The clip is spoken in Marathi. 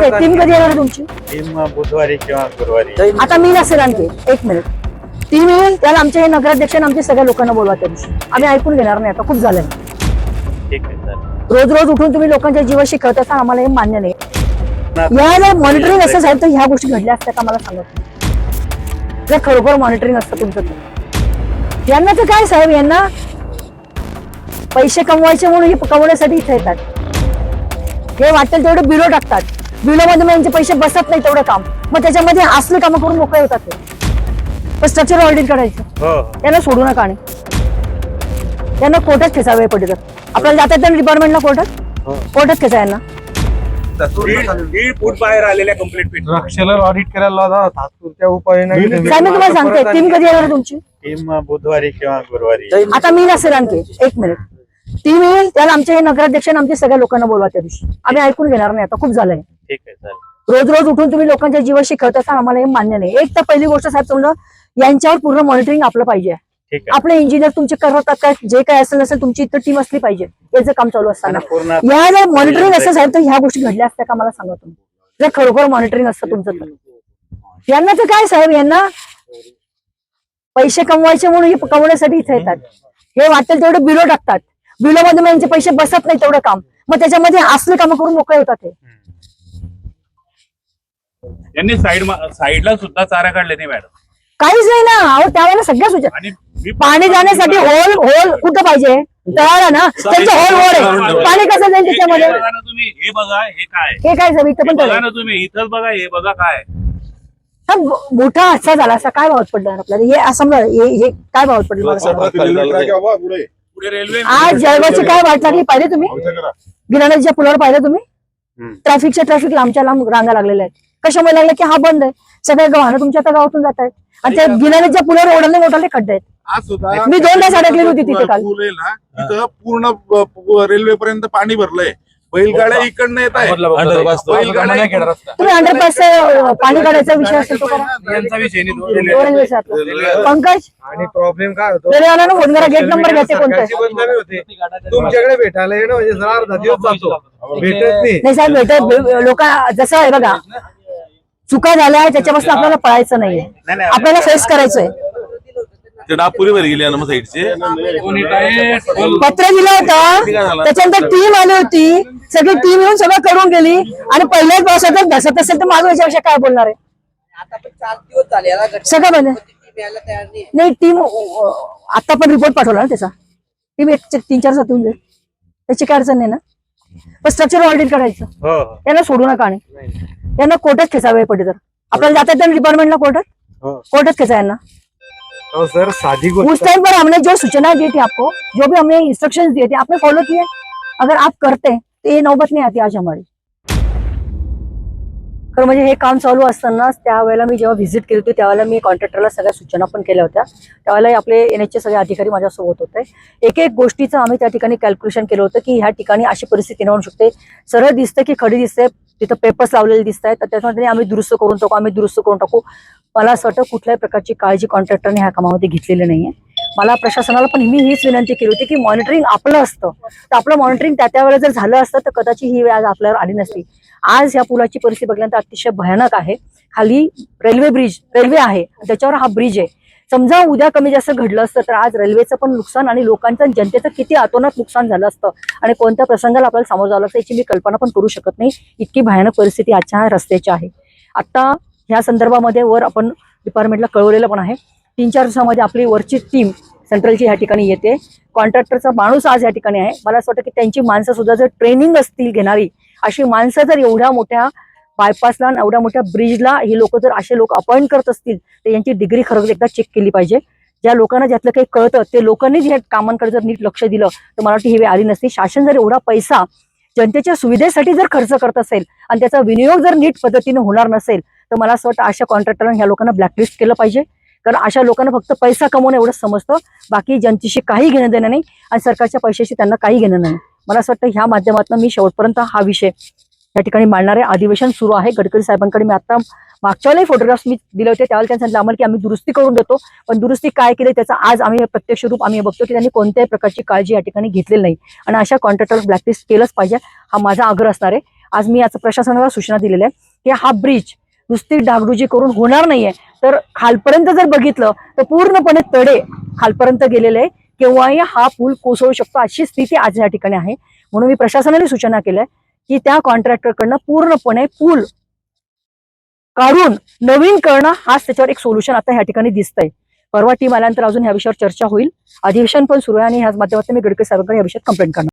सांगते टीम कधी येणार तुमची? टीम बुधवारी किंवा गुरुवारी. आता मी नसेल आणखी एक मिनिट टीम येईल त्याला आमच्या हे नगराध्यक्ष आणि आमच्या सगळ्या लोकांना बोलवा त्या दिवशी. आम्ही ऐकून घेणार नाही आता खूप झालंय. ठीक आहे चालेल. रोज रोज उठून तुम्ही लोकांच्या जीवाशी खेळत असता आम्हाला हे मान्य नाही. याला मॉनिटरिंग असं साहेब तर ह्या गोष्टी घडल्या असत्या का मला सांगत जर खरोखर मॉनिटरिंग असतं तुमचं तर. यांना तर काय साहेब यांना पैसे कमवायचे म्हणून हे कमवण्यासाठी इथे येतात. हे वाटेल तेवढे बिलो टाकतात. बिलोमध्ये मग यांचे पैसे बसत नाही तेवढं काम मग त्याच्यामध्ये असले कामं करून मोकळे होतात ते. पण स्ट्रक्चर ऑडिट करायचं त्यांना सोडू नका आणि त्यांना कोर्टात खेचावे पडले तर आपल्याला जाता येतं डिपार्टमेंटला कोर्टात खेचा यांना. दीड फूट बाहेर आलेल्या कंप्लीट द्राक्षाला ऑडिट करायला लावला तात्पुरत्या उपाययोजना साहेब मी तुम्हाला सांगते टीम कधी येणार तुमची? टीम बुधवारी किंवा गुरुवारी. आता मी नसेल आणखी एक मिनिट टीम येईल त्याला आमच्या हे नगराध्यक्ष आणि आमच्या सगळ्या लोकांना बोलवा त्या दिवशी. आम्ही ऐकून घेणार नाही आता खूप झालंय. ठीक आहे चालेल. रोज रोज उठून तुम्ही लोकांच्या जीवाशी खेळत असता आम्हाला हे मान्य नाही. एक तर पहिली गोष्ट साहेब तुम्हाला यांच्यावर पूर्ण मॉनिटरिंग आपलं पाहिजे. ठीक आहे. आपले इंजिनियर तुमचे करतात काय जे काय असेल नसेल तुमची इतर टीम असली पाहिजे याचं काम चालू असताना. पूर्ण या जर मॉनिटरिंग असं साहेब तर ह्या गोष्टी घडल्या असत्या का मला सांगा तुम्ही जर खरोखर मॉनिटरिंग असतं तुमचं तर. यांना तर काय साहेब यांना पैसे कमवायचे म्हणून हे कमवण्यासाठी इथे येतात. हे वाटेल तेवढे बिलो टाकतात. बिलोमध्ये मग यांचे पैसे बसत नाही तेवढं काम मग त्याच्यामध्ये असले कामं करून मोकळे होतात ते. यांनी साईडला सुद्धा चारा काढले नाही मॅडम. काहीच नाही ना. अहो त्यावेळेला सगळ्या सूचना आणि पाणी जाण्यासाठी होल कुठं पाहिजे तळाला ना त्यांचं होल आहे. पाणी कसं जाईल त्याच्यामध्ये? हे बघा ना तुम्ही, हे बघा हे काय, हे काय साहेब इथं हे पण बघा तळ ना तुम्ही, इथंच बघा, हे बघा काय. मोठा हादसा झाला असा काय भावात पडणार आपल्याला हे समजा हे काय भावात पडलं मला सांगा. पुढे रेल्वे आज जळगावची काय वाट लागली पाहिले तुम्ही? गिराण्याच्या पुलावर पाहिलं तुम्ही? ट्रॅफिक लांबच्या लांब रांगा लागलेल्या आहेत. कशामुळे लागल्या की हा बंद आहे. सगळ्या वाहनं तुमच्या आता गावातून जात आहेत आणि त्या गिराण्याच्या पुलावर ओढाले मोठाले खड्डे आहेत. आज सुद्धा मी 2 तास अडकलेली होती तिथे काल. पूल आहे ना, तिथं पूर्ण रेल्वे पर्यंत पाणी भरलंय. बैलगाड्या इकडनं येत आहे. तुम्ही अंडरपास पाणी काढायचा विषय असेल तो करा. पंकज आणि प्रॉब्लेम काय होतो रेल्वेवाल्यानं फोन करा गेट नंबर घ्यायचे कोणतं बदनामी होते. तुमच्याकडे भेटायला येणं म्हणजे जरा अर्धा दिवस जातो भेटत नाही. नाही साहेब भेटत लोक जसं आहे बघा चुका झाल्या त्याच्यापासून आपल्याला पळायचं नाहीये. आपल्याला फेस करायचंय. डापुरीवर गेले ना साईडचे पत्र दिलं होतं त्याच्यानंतर टीम आली होती. सगळी टीम येऊन सगळं करून गेली आणि पहिल्याच पावसात जर धसत असेल तर माझं याच्याविषयी काय बोलणार आहे? आता पण 4 दिवस झाले याला सगळं बंद यायला तयार नाही. नाही. टीम आता पण रिपोर्ट पाठवला ना त्याचा. टीम 3-4 दिवसात येऊन जाईल त्याची काय अडचण नाही ना. पण स्ट्रक्चर ऑडिट करायचं त्यांना सोडू नका आणि त्यांना कोर्टात खेचावे पडले तर आपल्याला जाता येतं डिपार्टमेंटला कोर्टात खेचा यांना. सर साधी उस गोष्ट टाइम पर हमने जो सूचना दी थी आपको जो भी हमने इंस्ट्रक्शंस दिए थे आपने फॉलो किए. अगर आप करते तो ये नौबत नहीं आती आज हमारी. तर म्हणजे हे काम चालू असताना त्यावेळेला मी जेव्हा व्हिजिट केली होती त्यावेळेला मी कॉन्ट्रॅक्टरला सगळ्या सूचना पण केल्या होत्या. त्यावेळेला आपले NH चे सगळे अधिकारी माझ्यासोबत होते. एक एक गोष्टीचं आम्ही त्या ठिकाणी कॅल्क्युलेशन केलं होतं की ह्या ठिकाणी अशी परिस्थिती होऊ शकते. सरळ दिसतं की खडी दिसते तिथं पेपर्स लावलेले दिसत आहेत तर त्याच्यामध्ये आम्ही दुरुस्त करून टाकू. मला असं वाटतं कुठल्याही प्रकारची काळजी कॉन्ट्रॅक्टरने ह्या कामामध्ये घेतलेली नाहीये. मला प्रशासनाला पण मी हीच विनंती केली होती की मॉनिटरिंग आपलं असतं तर आपलं मॉनिटरिंग त्या वेळेला जर झालं असतं तर कदाचित ही वेळ आज आपल्यावर आली नसती. आज या पुलाची परिस्थिती बघल्यानंतर अतिशय भयानक आहे. खाली रेल्वे आहे त्याच्यावर हा ब्रिज आहे. समजा उद्या कमी जास्त घडलं असतं तर आज रेल्वेचं पण नुकसान आणि लोकांचं जनतेचं किती अतोनात नुकसान झालं असतं आणि कोणत्या प्रसंगाला आपल्याला सामोरं जावं लागतं याची मी कल्पना पण करू शकत नाही. इतकी भयानक परिस्थिती आजच्या ह्या रस्त्याची आहे. आता ह्या संदर्भामध्ये वर आपण डिपार्टमेंटला कळवलेलं पण आहे. 3-4 दिवसामध्ये आपली वरची टीम सेंट्रलची ह्या ठिकाणी येते. कॉन्ट्रॅक्टरचा माणूस आज या ठिकाणी आहे. मला असं वाटतं की त्यांची माणसं सुद्धा जर ट्रेनिंग असतील घेणारी अशी माणसं जर एवढ्या मोठ्या बायपासला एवढ्या मोठ्या ब्रिजला ही लोक जर असे लोक अपॉइंट करत असतील तर यांची डिग्री खरंच एकदा चेक केली पाहिजे. ज्या लोकांना ज्यातलं काही कळतं ते लोकांनीच ह्या कामांकडे जर नीट लक्ष दिलं तर मला वाटतं ही वेळ आली नसती. शासन जर एवढा पैसा जनतेच्या सुविधेसाठी जर खर्च करत असेल आणि त्याचा विनियोग जर नीट पद्धतीने होणार नसेल तर मला असं वाटतं अशा कॉन्ट्रॅक्टरला ह्या लोकांना ब्लॅकलिस्ट केलं पाहिजे. कारण अशा लोकांना फक्त पैसा कमवणं एवढंच समजतं. बाकी जनतेशी काही घेणं देणं नाही आणि सरकारच्या पैशाशी त्यांना काही घेणं नाही. मला असं वाटतं ह्या माध्यमातून मी शेवटपर्यंत हा विषय या ठिकाणी मांडणारे. अधिवेशन सुरू आहे. गडकरी साहेबांकडे मी आता मागच्या वेळेला फोटोग्राफ्स मी दिले होते त्यावेळेला त्यांनी सांगितलं आम्हाला की आम्ही दुरुस्ती करून देतो पण दुरुस्ती काय केली त्याचा आज आम्ही प्रत्यक्ष रूप आम्ही बघतो की त्यांनी कोणत्याही प्रकारची काळजी या ठिकाणी घेतलेली नाही आणि अशा कॉन्ट्रॅक्टरला ब्लॅकलिस्ट केलंच पाहिजे हा माझा आग्रह असणार आहे. आज मी याचं प्रशासनाला सूचना दिलेल्या आहे की हा ब्रिज नुसती डागडुजी करून होणार नाहीये, तर खालपर्यंत जर बघितलं तर पूर्णपणे तडे खालपर्यंत गेलेले आहे, केव्हाही हा पूल कोसळू शकतो अशी स्थिती आज या ठिकाणी आहे. म्हणून मी प्रशासनाने सूचना केल्या की त्या कॉन्ट्रॅक्टरकडनं पूर्णपणे पूल काढून नवीन करणं हाच त्याच्यावर एक सोल्युशन आता ह्या ठिकाणी दिसतंय. परवा टीम आल्यानंतर अजून ह्या विषयावर चर्चा होईल. अधिवेशन पण सुरू आहे आणि ह्याच माध्यमातून मी गडकरी साहेबांकडे या विषयात कंप्लेंट करणार.